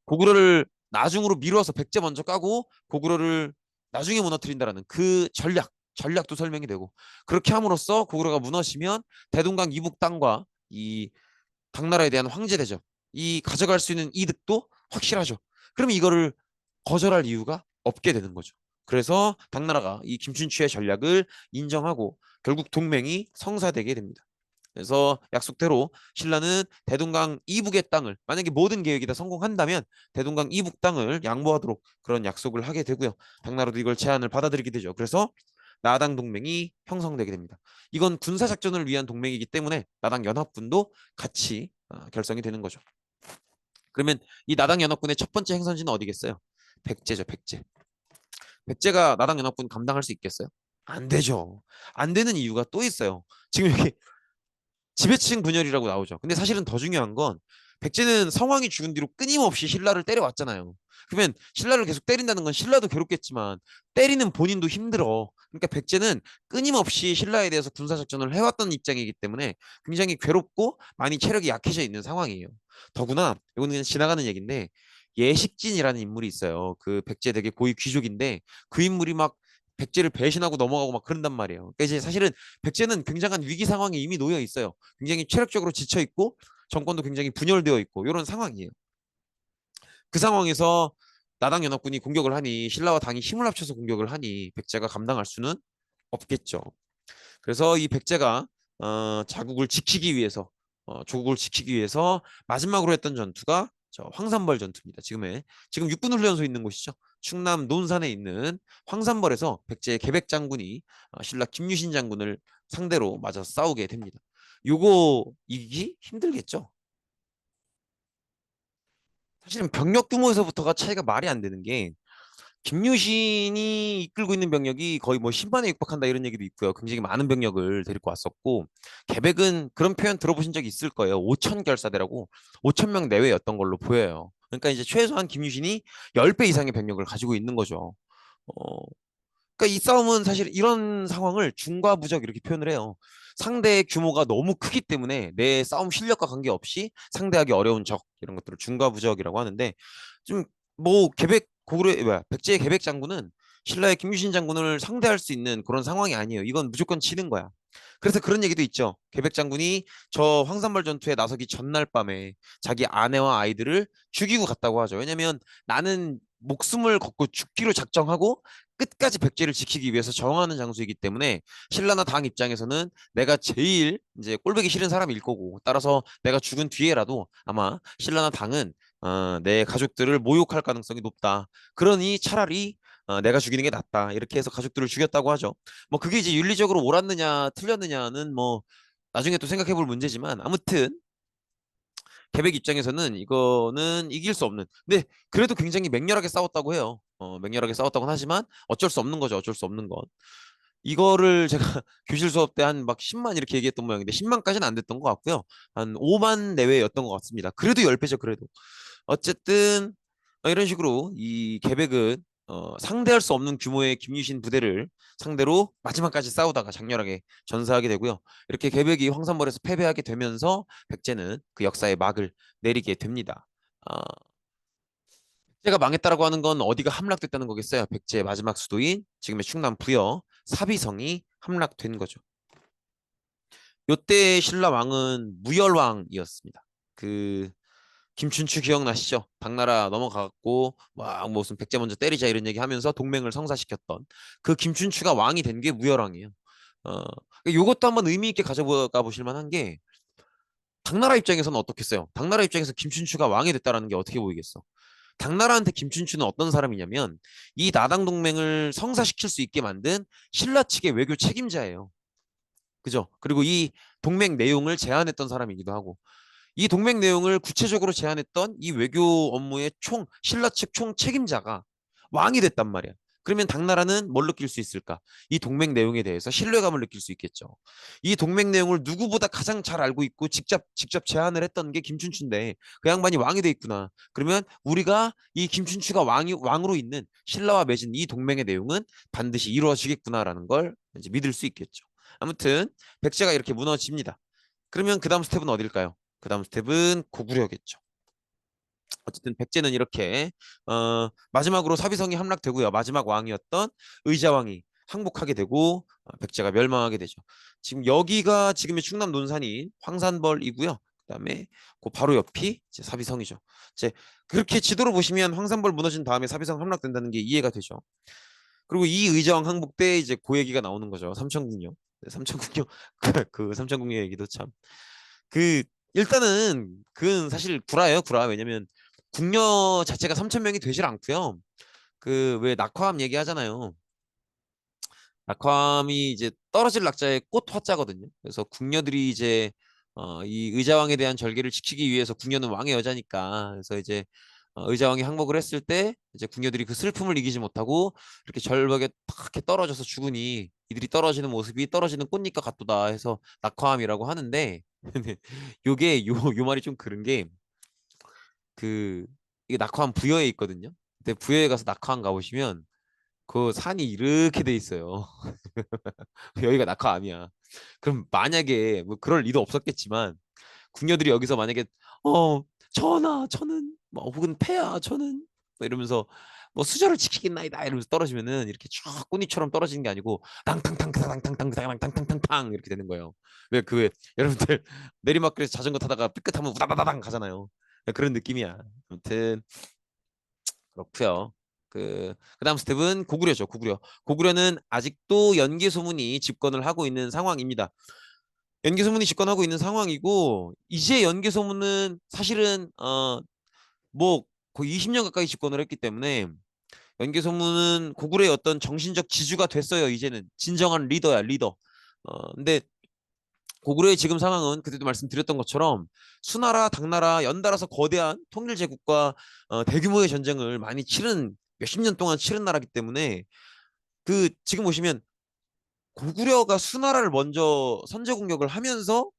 고구려를 나중으로 미뤄서 백제 먼저 까고 고구려를 나중에 무너뜨린다라는 그 전략도 설명이 되고 그렇게 함으로써 고구려가 무너지면 대동강 이북 땅과 이 당나라에 대한 황제 대접 이 가져갈 수 있는 이득도 확실하죠. 그러면 이거를 거절할 이유가 없게 되는 거죠. 그래서 당나라가 이 김춘추의 전략을 인정하고 결국 동맹이 성사되게 됩니다. 그래서 약속대로 신라는 대동강 이북의 땅을 만약에 모든 계획이 다 성공한다면 대동강 이북 땅을 양보하도록 그런 약속을 하게 되고요. 당나라도 이걸 제안을 받아들이게 되죠. 그래서 나당 동맹이 형성되게 됩니다. 이건 군사 작전을 위한 동맹이기 때문에 나당 연합군도 같이 결성이 되는 거죠. 그러면 이 나당 연합군의 첫 번째 행선지는 어디겠어요? 백제죠, 백제. 백제가 나당 연합군 감당할 수 있겠어요? 안 되죠. 안 되는 이유가 또 있어요. 지금 여기 지배층 분열이라고 나오죠. 근데 사실은 더 중요한 건 백제는 성왕이 죽은 뒤로 끊임없이 신라를 때려왔잖아요. 그러면 신라를 계속 때린다는 건 신라도 괴롭겠지만 때리는 본인도 힘들어. 그러니까 백제는 끊임없이 신라에 대해서 군사작전을 해왔던 입장이기 때문에 굉장히 괴롭고 많이 체력이 약해져 있는 상황이에요. 더구나 이거는 그냥 지나가는 얘기인데 예식진이라는 인물이 있어요. 그 백제 되게 고위 귀족인데 그 인물이 막 백제를 배신하고 넘어가고 막 그런단 말이에요. 그러니까 이제 사실은 백제는 굉장한 위기 상황에 이미 놓여 있어요. 굉장히 체력적으로 지쳐 있고 정권도 굉장히 분열되어 있고 이런 상황이에요. 그 상황에서 나당 연합군이 공격을 하니 신라와 당이 힘을 합쳐서 공격을 하니 백제가 감당할 수는 없겠죠. 그래서 이 백제가 자국을 지키기 위해서 조국을 지키기 위해서 마지막으로 했던 전투가 저 황산벌 전투입니다. 지금 육군훈련소 있는 곳이죠. 충남 논산에 있는 황산벌에서 백제의 계백 장군이 신라 김유신 장군을 상대로 맞아 싸우게 됩니다. 요거 이기기 힘들겠죠. 사실은 병력 규모에서부터가 차이가 말이 안 되는 게 김유신이 이끌고 있는 병력이 거의 뭐 10만에 육박한다 이런 얘기도 있고요. 굉장히 많은 병력을 데리고 왔었고 계백은 그런 표현 들어보신 적이 있을 거예요. 5천 결사대라고 5천 명 내외였던 걸로 보여요. 그러니까 이제 최소한 김유신이 10배 이상의 병력을 가지고 있는 거죠. 어, 그러니까 이 싸움은 사실 이런 상황을 중과부적 이렇게 표현을 해요. 상대의 규모가 너무 크기 때문에 내 싸움 실력과 관계없이 상대하기 어려운 적 이런 것들을 중과부적이라고 하는데 좀 뭐 계백 고구려 뭐야 백제의 계백 장군은 신라의 김유신 장군을 상대할 수 있는 그런 상황이 아니에요. 이건 무조건 치는 거야. 그래서 그런 얘기도 있죠. 계백 장군이 저 황산벌 전투에 나서기 전날 밤에 자기 아내와 아이들을 죽이고 갔다고 하죠. 왜냐면 나는 목숨을 걸고 죽기로 작정하고 끝까지 백제를 지키기 위해서 저항하는 장소이기 때문에 신라나 당 입장에서는 내가 제일 이제 꼴보기 싫은 사람일 거고 따라서 내가 죽은 뒤에라도 아마 신라나 당은 내 가족들을 모욕할 가능성이 높다. 그러니 차라리 내가 죽이는 게 낫다. 이렇게 해서 가족들을 죽였다고 하죠. 뭐 그게 이제 윤리적으로 옳았느냐 틀렸느냐는 뭐 나중에 또 생각해 볼 문제지만 아무튼 계백 입장에서는 이거는 이길 수 없는. 근데 그래도 굉장히 맹렬하게 싸웠다고 해요. 맹렬하게 싸웠다고는 하지만 어쩔 수 없는 거죠. 어쩔 수 없는 건. 이거를 제가 교실 수업 때 한 막 10만 이렇게 얘기했던 모양인데 10만까지는 안 됐던 것 같고요. 한 5만 내외였던 것 같습니다. 그래도 10배죠. 그래도. 어쨌든 이런 식으로 이 계백은 상대할 수 없는 규모의 김유신 부대를 상대로 마지막까지 싸우다가 장렬하게 전사하게 되고요. 이렇게 계백이 황산벌에서 패배하게 되면서 백제는 그 역사의 막을 내리게 됩니다. 어, 백제가 망했다라고 하는 건 어디가 함락됐다는 거겠어요? 백제의 마지막 수도인 지금의 충남 부여 사비성이 함락된 거죠. 요때 신라 왕은 무열왕이었습니다. 그 김춘추 기억나시죠? 당나라 넘어가고 막 무슨 백제 먼저 때리자 이런 얘기 하면서 동맹을 성사시켰던 그 김춘추가 왕이 된 게 무열왕이에요. 어, 요것도 한번 의미 있게 가져가 보실 만한 게 당나라 입장에서는 어떻겠어요? 당나라 입장에서 김춘추가 왕이 됐다라는 게 어떻게 보이겠어? 당나라한테 김춘추는 어떤 사람이냐면 이 나당 동맹을 성사시킬 수 있게 만든 신라 측의 외교 책임자예요. 그죠? 그리고 이 동맹 내용을 제안했던 사람이기도 하고 이 동맹 내용을 구체적으로 제안했던 이 외교 업무의 신라 측 총 책임자가 왕이 됐단 말이야. 그러면 당나라는 뭘 느낄 수 있을까? 이 동맹 내용에 대해서 신뢰감을 느낄 수 있겠죠. 이 동맹 내용을 누구보다 가장 잘 알고 있고 직접 제안을 했던 게 김춘추인데 그 양반이 왕이 돼 있구나. 그러면 우리가 이 김춘추가 왕으로 있는 신라와 맺은 이 동맹의 내용은 반드시 이루어지겠구나라는 걸 이제 믿을 수 있겠죠. 아무튼 백제가 이렇게 무너집니다. 그러면 그 다음 스텝은 어딜까요? 그 다음 스텝은 고구려겠죠. 어쨌든 백제는 이렇게 마지막으로 사비성이 함락되고요. 마지막 왕이었던 의자왕이 항복하게 되고 백제가 멸망하게 되죠. 지금 여기가 지금의 충남 논산이 황산벌이고요. 그다음에 그 바로 옆이 이제 사비성이죠. 이제 그렇게 지도로 보시면 황산벌 무너진 다음에 사비성 함락된다는 게 이해가 되죠. 그리고 이 의자왕 항복 때 이제 그 얘기가 나오는 거죠. 삼천궁녀. 네, 삼천궁녀 그 삼천궁녀 얘기도 참 그 일단은 그건 사실 구라예요, 구라. 왜냐면 궁녀 자체가 3천 명이 되질 않고요. 그 왜 낙화암 얘기하잖아요. 낙화암이 이제 떨어질 낙자의 꽃 화자거든요. 그래서 궁녀들이 이제 이 의자왕에 대한 절개를 지키기 위해서 궁녀는 왕의 여자니까 그래서 이제 의자왕이 항복을 했을 때 이제 궁녀들이 그 슬픔을 이기지 못하고 이렇게 절벽에 탁 이렇게 떨어져서 죽으니 이들이 떨어지는 모습이 떨어지는 꽃잎과 같도다 해서 낙화암이라고 하는데 근데 요게 요 말이 좀 그런 게 그 이게 낙화암 부여에 있거든요. 근데 부여에 가서 낙화암 가보시면 그 산이 이렇게 돼 있어요. 여기가 낙화암이야. 그럼 만약에 뭐 그럴 리도 없었겠지만 궁녀들이 여기서 만약에 전하 저는 뭐 혹은 폐하 저는 뭐 이러면서 뭐 수저를 지키겠나이다 이러면서 떨어지면은 이렇게 쭉 꾸니처럼 떨어지는 게 아니고 땅탕탕탕탕탕탕탕탕탕탕탕 이렇게 되는 거예요. 왜 그 여러분들 내리막길에서 자전거 타다가 삐끗하면 우다다다당 가잖아요. 그런 느낌이야. 아무튼 그렇고요. 그다음 스텝은 고구려죠. 고구려. 고구려는 아직도 연개 소문이 집권을 하고 있는 상황입니다. 연개 소문이 집권하고 있는 상황이고 이제 연개 소문은 사실은 뭐 거의 20년 가까이 집권을 했기 때문에 연개 소문은 고구려의 어떤 정신적 지주가 됐어요. 이제는 진정한 리더야, 리더. 근데 고구려의 지금 상황은 그때도 말씀드렸던 것처럼 수나라, 당나라 연달아서 거대한 통일 제국과 대규모의 전쟁을 많이 치른 몇십 년 동안 치른 나라기 때문에 지금 보시면 고구려가 수나라를 먼저 선제 공격을 하면서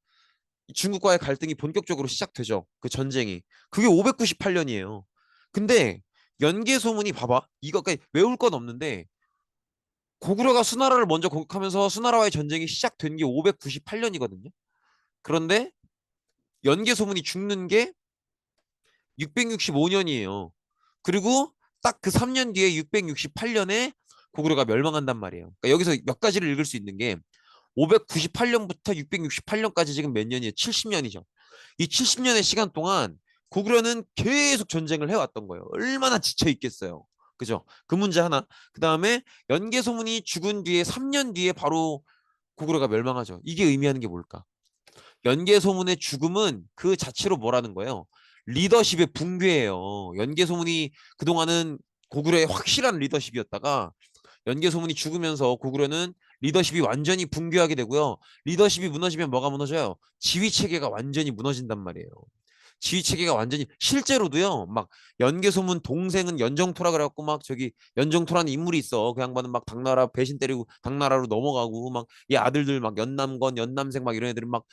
중국과의 갈등이 본격적으로 시작되죠. 그 전쟁이. 그게 598년이에요. 근데 연개 소문이 봐봐. 이거까지 외울 건 없는데 고구려가 수나라를 먼저 공격하면서 수나라와의 전쟁이 시작된 게 598년이거든요. 그런데 연개 소문이 죽는 게 665년이에요. 그리고 딱 그 3년 뒤에 668년에 고구려가 멸망한단 말이에요. 그러니까 여기서 몇 가지를 읽을 수 있는 게 598년부터 668년까지 지금 몇 년이에요? 70년이죠. 이 70년의 시간 동안 고구려는 계속 전쟁을 해왔던 거예요. 얼마나 지쳐 있겠어요. 그죠? 그 문제 하나. 그 다음에 연개소문이 죽은 뒤에 3년 뒤에 바로 고구려가 멸망하죠. 이게 의미하는 게 뭘까? 연개소문의 죽음은 그 자체로 뭐라는 거예요? 리더십의 붕괴예요. 연개소문이 그동안은 고구려의 확실한 리더십이었다가 연개소문이 죽으면서 고구려는 리더십이 완전히 붕괴하게 되고요. 리더십이 무너지면 뭐가 무너져요? 지휘 체계가 완전히 무너진단 말이에요. 지휘 체계가 완전히 실제로도요. 막 연개소문 동생은 연정토라 그래갖고 막 저기 연정토라는 인물이 있어. 그 양반은 막 당나라 배신 때리고 당나라로 넘어가고 막 이 아들들 막 연남건 연남생 막 이런 애들은 막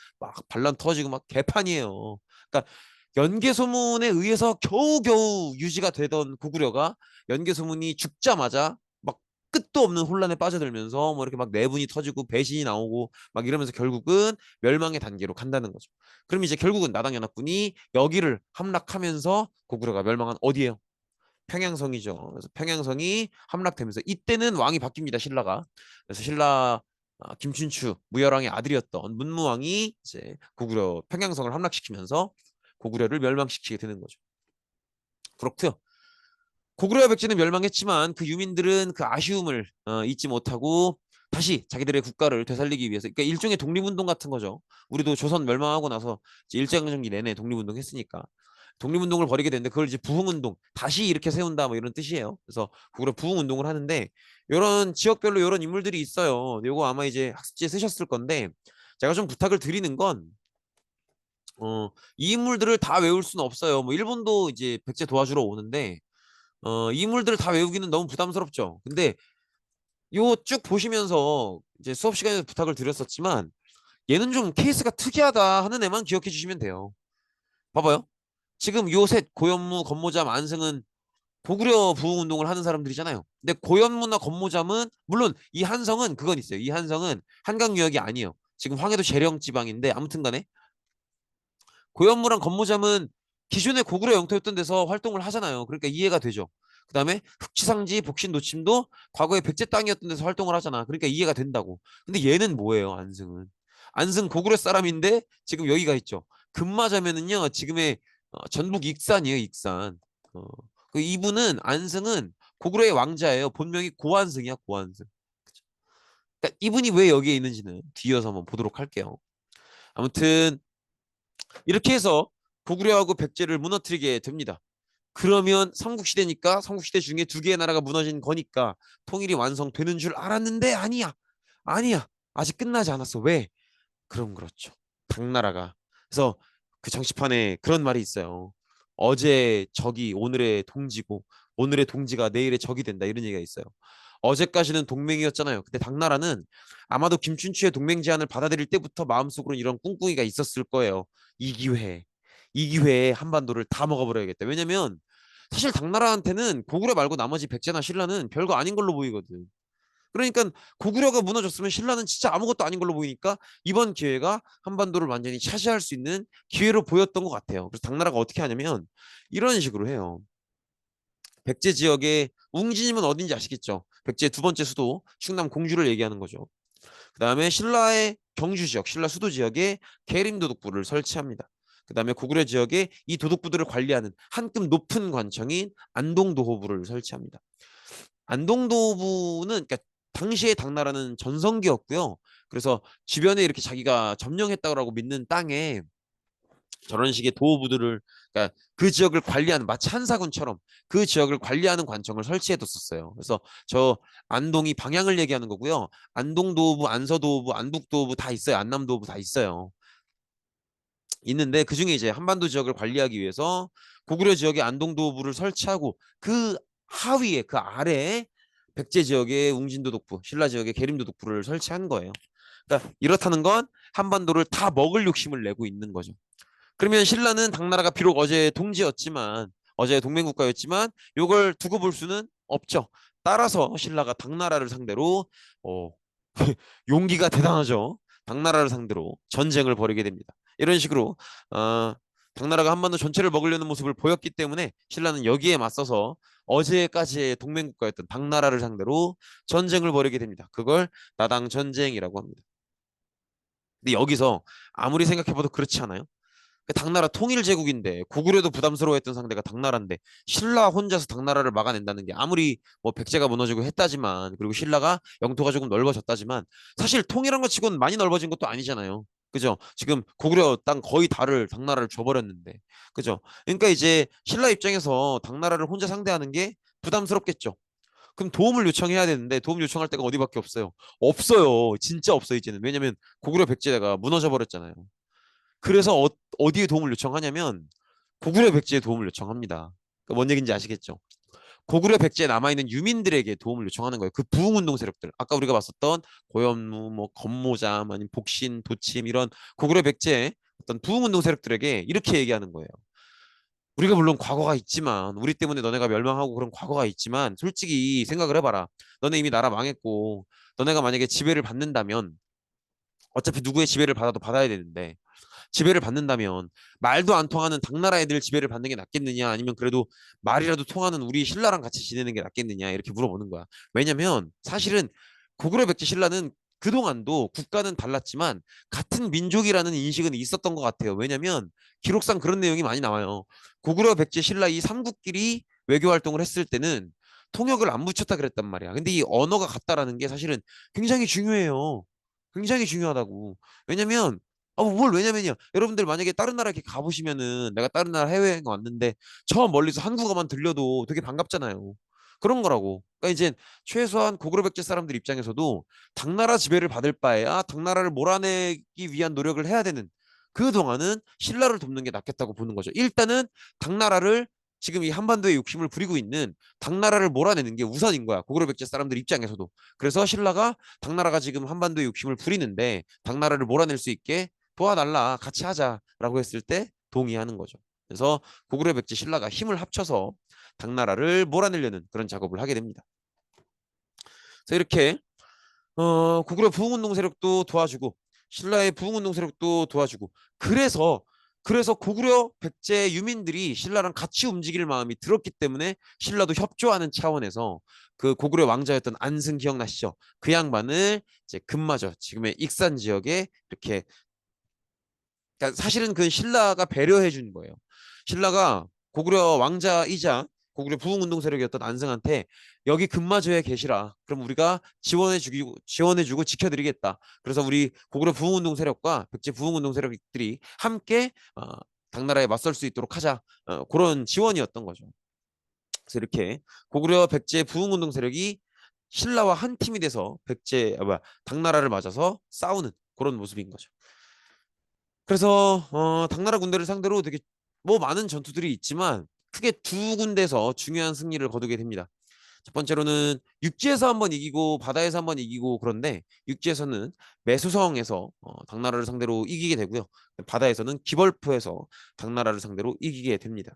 반란 터지고 막 개판이에요. 그러니까 연개소문에 의해서 겨우겨우 유지가 되던 고구려가 연개소문이 죽자마자 막 끝도 없는 혼란에 빠져들면서 뭐 이렇게 막 내분이 터지고 배신이 나오고 막 이러면서 결국은 멸망의 단계로 간다는 거죠. 그럼 이제 결국은 나당연합군이 여기를 함락하면서 고구려가 멸망한 어디예요? 평양성이죠. 그래서 평양성이 함락되면서 이때는 왕이 바뀝니다. 신라가. 그래서 신라 김춘추 무열왕의 아들이었던 문무왕이 이제 고구려 평양성을 함락시키면서 고구려를 멸망시키게 되는 거죠. 그렇고요. 고구려와 백제는 멸망했지만 그 유민들은 그 아쉬움을 잊지 못하고 다시 자기들의 국가를 되살리기 위해서 그러니까 일종의 독립운동 같은 거죠. 우리도 조선 멸망하고 나서 이제 일제강점기 내내 독립운동 했으니까 독립운동을 벌이게 되는데 그걸 이제 부흥운동 다시 이렇게 세운다 뭐 이런 뜻이에요. 그래서 고구려 부흥운동을 하는데 이런 지역별로 이런 인물들이 있어요. 요거 아마 이제 학습지에 쓰셨을 건데 제가 좀 부탁을 드리는 건 이 인물들을 다 외울 수는 없어요. 뭐 일본도 이제 백제 도와주러 오는데 이 인물들을 다 외우기는 너무 부담스럽죠. 근데 요 쭉 보시면서 이제 수업 시간에 부탁을 드렸었지만 얘는 좀 케이스가 특이하다 하는 애만 기억해 주시면 돼요. 봐봐요. 지금 요 셋 고현무, 건모잠, 안승은 고구려 부흥운동을 하는 사람들이잖아요. 근데 고현무나 건모잠은 물론 이 한성은 그건 있어요. 이 한성은 한강 유역이 아니에요. 지금 황해도 재령 지방인데 아무튼간에 고현무랑 건모잠은 기존의 고구려 영토였던 데서 활동을 하잖아요. 그러니까 이해가 되죠. 그 다음에 흑치상지, 복신, 노침도 과거에 백제 땅이었던 데서 활동을 하잖아. 그러니까 이해가 된다고. 근데 얘는 뭐예요, 안승은? 안승 고구려 사람인데 지금 여기가 있죠. 금마자면은요, 지금의 전북 익산이에요, 익산. 어, 그 이분은 안승은 고구려의 왕자예요. 본명이 고안승이야, 고안승. 그러니까 이분이 왜 여기에 있는지는 뒤이어서 한번 보도록 할게요. 아무튼 이렇게 해서 고구려하고 백제를 무너뜨리게 됩니다. 그러면 삼국시대니까 삼국시대 중에 두 개의 나라가 무너진 거니까 통일이 완성되는 줄 알았는데 아니야. 아니야. 아직 끝나지 않았어. 왜? 그럼 그렇죠. 당나라가. 그래서 그 정치판에 그런 말이 있어요. 어제 적이 오늘의 동지고 오늘의 동지가 내일의 적이 된다. 이런 얘기가 있어요. 어제까지는 동맹이었잖아요. 근데 당나라는 아마도 김춘추의 동맹 제안을 받아들일 때부터 마음속으로 이런 꿍꿍이가 있었을 거예요. 이 기회에 이 기회에 한반도를 다 먹어버려야겠다. 왜냐면 사실 당나라한테는 고구려 말고 나머지 백제나 신라는 별거 아닌 걸로 보이거든. 그러니까 고구려가 무너졌으면 신라는 진짜 아무것도 아닌 걸로 보이니까 이번 기회가 한반도를 완전히 차지할 수 있는 기회로 보였던 것 같아요. 그래서 당나라가 어떻게 하냐면 이런 식으로 해요. 백제 지역의 웅진이면 어딘지 아시겠죠? 백제의 두 번째 수도 충남 공주를 얘기하는 거죠. 그 다음에 신라의 경주 지역, 신라 수도 지역에 계림도독부를 설치합니다. 그 다음에 고구려 지역에 이 도독부들을 관리하는 한급 높은 관청인 안동도호부를 설치합니다. 안동도부는 그러니까 당시에 당나라는 전성기였고요. 그래서 주변에 이렇게 자기가 점령했다고 믿는 땅에 저런 식의 도호부들을 그러니까 그 지역을 관리하는 마치 한사군처럼 그 지역을 관리하는 관청을 설치해뒀었어요. 그래서 저 안동이 방향을 얘기하는 거고요. 안동도호부, 안서도호부, 안북도호부 다 있어요. 안남도호부 다 있어요. 있는데 그중에 이제 한반도 지역을 관리하기 위해서 고구려 지역에 안동도호부를 설치하고 그 하위에 그 아래에 백제 지역의 웅진도독부, 신라 지역의 계림도독부를 설치한 거예요. 그러니까 이렇다는 건 한반도를 다 먹을 욕심을 내고 있는 거죠. 그러면 신라는 당나라가 비록 어제 동지였지만 어제 동맹국가였지만 이걸 두고 볼 수는 없죠. 따라서 신라가 당나라를 상대로 어, 용기가 대단하죠. 당나라를 상대로 전쟁을 벌이게 됩니다. 이런 식으로 어, 당나라가 한반도 전체를 먹으려는 모습을 보였기 때문에 신라는 여기에 맞서서 어제까지의 동맹국가였던 당나라를 상대로 전쟁을 벌이게 됩니다. 그걸 나당 전쟁이라고 합니다. 근데 여기서 아무리 생각해봐도 그렇지 않아요? 그 당나라 통일 제국인데 고구려도 부담스러워했던 상대가 당나라인데 신라 혼자서 당나라를 막아낸다는 게 아무리 뭐 백제가 무너지고 했다지만 그리고 신라가 영토가 조금 넓어졌다지만 사실 통일한 것 치고는 많이 넓어진 것도 아니잖아요. 그죠? 지금 고구려 땅 거의 다를 당나라를 줘버렸는데 그죠? 그러니까 이제 신라 입장에서 당나라를 혼자 상대하는 게 부담스럽겠죠. 그럼 도움을 요청해야 되는데 도움 요청할 데가 어디밖에 없어요. 없어요. 진짜 없어요 이제는. 왜냐면 고구려 백제가 무너져 버렸잖아요. 그래서 디에 도움을 요청하냐면 고구려 백제에 도움을 요청합니다. 그러니까 뭔 얘기인지 아시겠죠? 고구려 백제에 남아있는 유민들에게 도움을 요청하는 거예요. 그 부흥운동 세력들. 아까 우리가 봤었던 고현무, 뭐 건모잠, 아니면 복신, 도침 이런 고구려 백제의 어떤 부흥운동 세력들에게 이렇게 얘기하는 거예요. 우리가 물론 과거가 있지만 우리 때문에 너네가 멸망하고 그런 과거가 있지만 솔직히 생각을 해봐라. 너네 이미 나라 망했고 너네가 만약에 지배를 받는다면 어차피 누구의 지배를 받아도 받아야 되는데 지배를 받는다면 말도 안 통하는 당나라 애들 지배를 받는 게 낫겠느냐 아니면 그래도 말이라도 통하는 우리 신라랑 같이 지내는 게 낫겠느냐 이렇게 물어보는 거야. 왜냐면 사실은 고구려 백제 신라는 그동안도 국가는 달랐지만 같은 민족이라는 인식은 있었던 것 같아요. 왜냐면 기록상 그런 내용이 많이 나와요. 고구려 백제 신라 이 삼국끼리 외교 활동을 했을 때는 통역을 안 붙였다 그랬단 말이야. 근데 이 언어가 같다라는 게 사실은 굉장히 중요해요. 굉장히 중요하다고. 왜냐면 뭘 왜냐면요. 여러분들 만약에 다른 나라 이렇게 가보시면은 내가 다른 나라 해외여행 왔는데 저 멀리서 한국어만 들려도 되게 반갑잖아요. 그런 거라고. 그러니까 이제 최소한 고구려 백제 사람들 입장에서도 당나라 지배를 받을 바에야 당나라를 몰아내기 위한 노력을 해야 되는 그 동안은 신라를 돕는 게 낫겠다고 보는 거죠. 일단은 당나라를 지금 이 한반도에 욕심을 부리고 있는 당나라를 몰아내는 게 우선인 거야. 고구려 백제 사람들 입장에서도. 그래서 신라가 당나라가 지금 한반도에 욕심을 부리는데 당나라를 몰아낼 수 있게 도와달라, 같이 하자라고 했을 때 동의하는 거죠. 그래서 고구려 백제 신라가 힘을 합쳐서 당나라를 몰아내려는 그런 작업을 하게 됩니다. 그래서 이렇게 고구려 부흥운동 세력도 도와주고 신라의 부흥운동 세력도 도와주고 그래서 고구려 백제 유민들이 신라랑 같이 움직일 마음이 들었기 때문에 신라도 협조하는 차원에서 그 고구려 왕자였던 안승 기억나시죠? 그 양반을 이제 금마저 지금의 익산 지역에 이렇게 그러니까 사실은 그 신라가 배려해 준 거예요. 신라가 고구려 왕자이자 고구려 부흥운동 세력이었던 안승한테 여기 금마저에 계시라. 그럼 우리가 지원해주고 지켜드리겠다. 그래서 우리 고구려 부흥운동 세력과 백제 부흥운동 세력들이 함께 당나라에 맞설 수 있도록 하자. 그런 지원이었던 거죠. 그래서 이렇게 고구려 백제 부흥운동 세력이 신라와 한 팀이 돼서 당나라를 맞아서 싸우는 그런 모습인 거죠. 그래서 당나라 군대를 상대로 되게 뭐 많은 전투들이 있지만 크게 두 군데서 중요한 승리를 거두게 됩니다. 첫 번째로는 육지에서 한번 이기고 바다에서 한번 이기고 그런데 육지에서는 매수성에서 당나라를 상대로 이기게 되고요. 바다에서는 기벌포에서 당나라를 상대로 이기게 됩니다.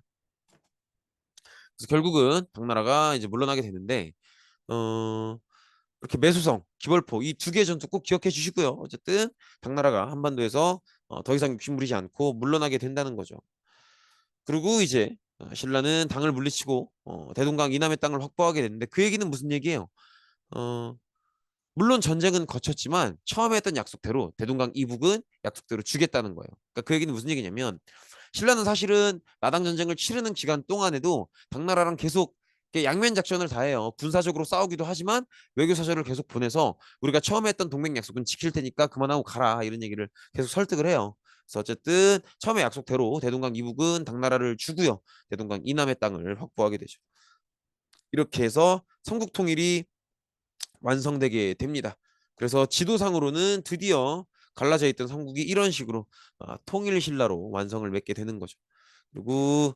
그래서 결국은 당나라가 이제 물러나게 되는데 어, 이렇게 매수성, 기벌포 이 두 개의 전투 꼭 기억해 주시고요. 어쨌든 당나라가 한반도에서 더 이상 욕심 부리지 않고 물러나게 된다는 거죠. 그리고 이제 신라는 당을 물리치고 대동강 이남의 땅을 확보하게 됐는데 그 얘기는 무슨 얘기예요? 어, 물론 전쟁은 거쳤지만 처음에 했던 약속대로 대동강 이북은 약속대로 주겠다는 거예요. 그러니까 그 얘기는 무슨 얘기냐면 신라는 사실은 마당 전쟁을 치르는 기간 동안에도 당나라랑 계속 양면 작전을 다해요. 군사적으로 싸우기도 하지만 외교 사절을 계속 보내서 우리가 처음에 했던 동맹 약속은 지킬 테니까 그만하고 가라 이런 얘기를 계속 설득을 해요. 그래서 어쨌든 처음에 약속대로 대동강 이북은 당나라를 주고요. 대동강 이남의 땅을 확보하게 되죠. 이렇게 해서 삼국 통일이 완성되게 됩니다. 그래서 지도상으로는 드디어 갈라져 있던 삼국이 이런 식으로 통일신라로 완성을 맺게 되는 거죠. 그리고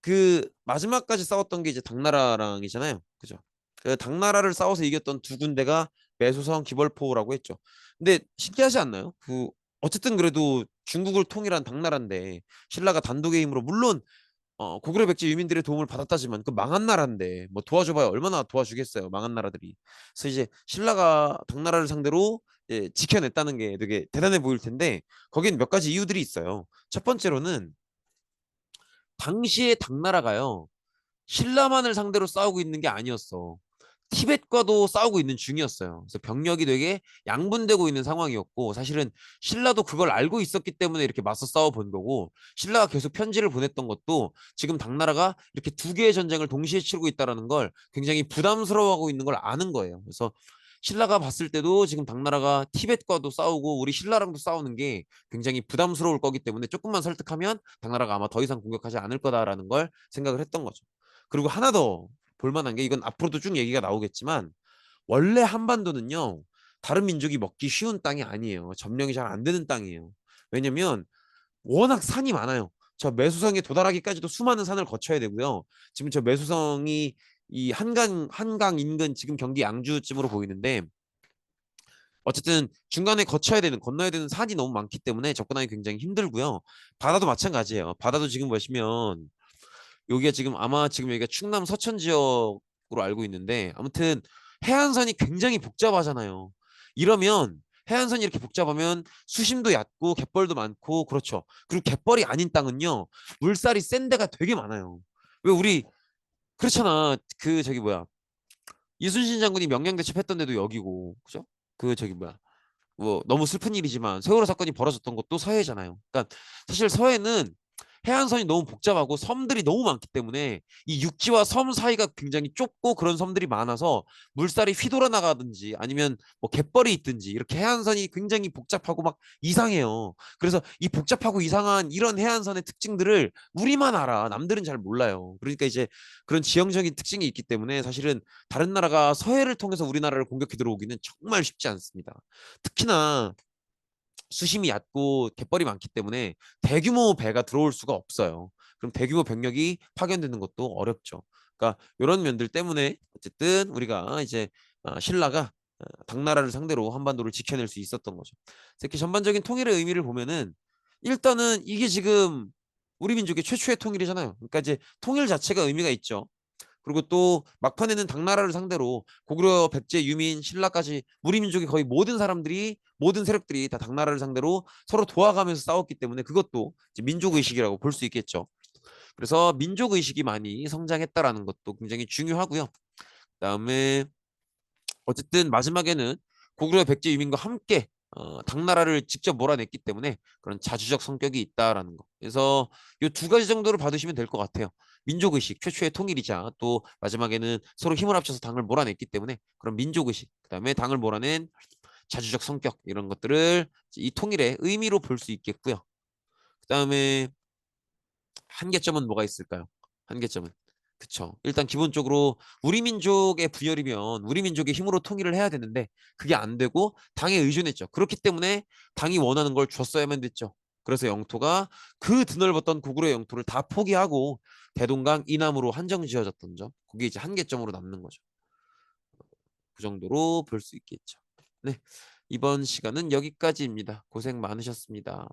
그 마지막까지 싸웠던 게 이제 당나라랑이잖아요. 그죠? 그 당나라를 싸워서 이겼던 두 군데가 매소성, 기벌포라고 했죠. 근데 신기하지 않나요? 그 어쨌든 그래도 중국을 통일한 당나라인데 신라가 단독의 힘으로 물론 고구려 백제 유민들의 도움을 받았다지만 그 망한 나라인데 뭐 도와줘봐야 얼마나 도와주겠어요. 망한 나라들이. 그래서 이제 신라가 당나라를 상대로 지켜냈다는 게 되게 대단해 보일 텐데 거긴 몇 가지 이유들이 있어요. 첫 번째로는 당시에 당나라가요. 신라만을 상대로 싸우고 있는 게 아니었어. 티벳과도 싸우고 있는 중이었어요. 그래서 병력이 되게 양분되고 있는 상황이었고 사실은 신라도 그걸 알고 있었기 때문에 이렇게 맞서 싸워 본 거고 신라가 계속 편지를 보냈던 것도 지금 당나라가 이렇게 두 개의 전쟁을 동시에 치르고 있다는 걸 굉장히 부담스러워하고 있는 걸 아는 거예요. 그래서 신라가 봤을 때도 지금 당나라가 티벳과도 싸우고 우리 신라랑도 싸우는 게 굉장히 부담스러울 거기 때문에 조금만 설득하면 당나라가 아마 더 이상 공격하지 않을 거다라는 걸 생각을 했던 거죠. 그리고 하나 더 볼만한 게 이건 앞으로도 쭉 얘기가 나오겠지만 원래 한반도는요 다른 민족이 먹기 쉬운 땅이 아니에요. 점령이 잘 안 되는 땅이에요. 왜냐면 워낙 산이 많아요. 저 매수성에 도달하기까지도 수많은 산을 거쳐야 되고요. 지금 저 매수성이 이 한강 인근 지금 경기 양주쯤으로 보이는데 어쨌든 중간에 거쳐야 되는 건너야 되는 산이 너무 많기 때문에 접근하기 굉장히 힘들고요. 바다도 마찬가지예요. 바다도 지금 보시면 여기가 지금 아마 지금 여기가 충남 서천 지역으로 알고 있는데 아무튼 해안선이 굉장히 복잡하잖아요. 이러면 해안선이 이렇게 복잡하면 수심도 얕고 갯벌도 많고 그렇죠. 그리고 갯벌이 아닌 땅은요 물살이 센 데가 되게 많아요. 왜 우리 그렇잖아. 그 저기 뭐야 이순신 장군이 명량대첩했던 데도 여기고 그죠? 그 저기 뭐야 뭐 너무 슬픈 일이지만 세월호 사건이 벌어졌던 것도 서해잖아요. 그러니까 사실 서해는 해안선이 너무 복잡하고 섬들이 너무 많기 때문에 이 육지와 섬 사이가 굉장히 좁고 그런 섬들이 많아서 물살이 휘돌아 나가든지 아니면 뭐 갯벌이 있든지 이렇게 해안선이 굉장히 복잡하고 막 이상해요. 그래서 이 복잡하고 이상한 이런 해안선의 특징들을 우리만 알아. 남들은 잘 몰라요. 그러니까 이제 그런 지형적인 특징이 있기 때문에 사실은 다른 나라가 서해를 통해서 우리나라를 공격해 들어오기는 정말 쉽지 않습니다. 특히나 수심이 얕고 갯벌이 많기 때문에 대규모 배가 들어올 수가 없어요. 그럼 대규모 병력이 파견되는 것도 어렵죠. 그러니까 이런 면들 때문에 어쨌든 우리가 이제 신라가 당나라를 상대로 한반도를 지켜낼 수 있었던 거죠. 특히 전반적인 통일의 의미를 보면은 일단은 이게 지금 우리 민족의 최초의 통일이잖아요. 그러니까 이제 통일 자체가 의미가 있죠. 그리고 또 막판에는 당나라를 상대로 고구려, 백제, 유민, 신라까지 우리 민족의 거의 모든 사람들이 모든 세력들이 다 당나라를 상대로 서로 도와가면서 싸웠기 때문에 그것도 이제 민족 의식이라고 볼 수 있겠죠. 그래서 민족 의식이 많이 성장했다라는 것도 굉장히 중요하고요. 그다음에 어쨌든 마지막에는 고구려, 백제, 유민과 함께 당나라를 직접 몰아냈기 때문에 그런 자주적 성격이 있다라는 거. 그래서 이 두 가지 정도를 받으시면 될 것 같아요. 민족의식, 최초의 통일이자 또 마지막에는 서로 힘을 합쳐서 당을 몰아냈기 때문에 그런 민족의식, 그다음에 당을 몰아낸 자주적 성격 이런 것들을 이 통일의 의미로 볼 수 있겠고요. 그다음에 한계점은 뭐가 있을까요? 한계점은 그쵸. 일단 기본적으로 우리 민족의 분열이면 우리 민족의 힘으로 통일을 해야 되는데 그게 안 되고 당에 의존했죠. 그렇기 때문에 당이 원하는 걸 줬어야만 됐죠. 그래서 영토가 그 드넓었던 고구려 영토를 다 포기하고 대동강 이남으로 한정 지어졌던 점. 그게 이제 한계점으로 남는 거죠. 그 정도로 볼 수 있겠죠. 네, 이번 시간은 여기까지입니다. 고생 많으셨습니다.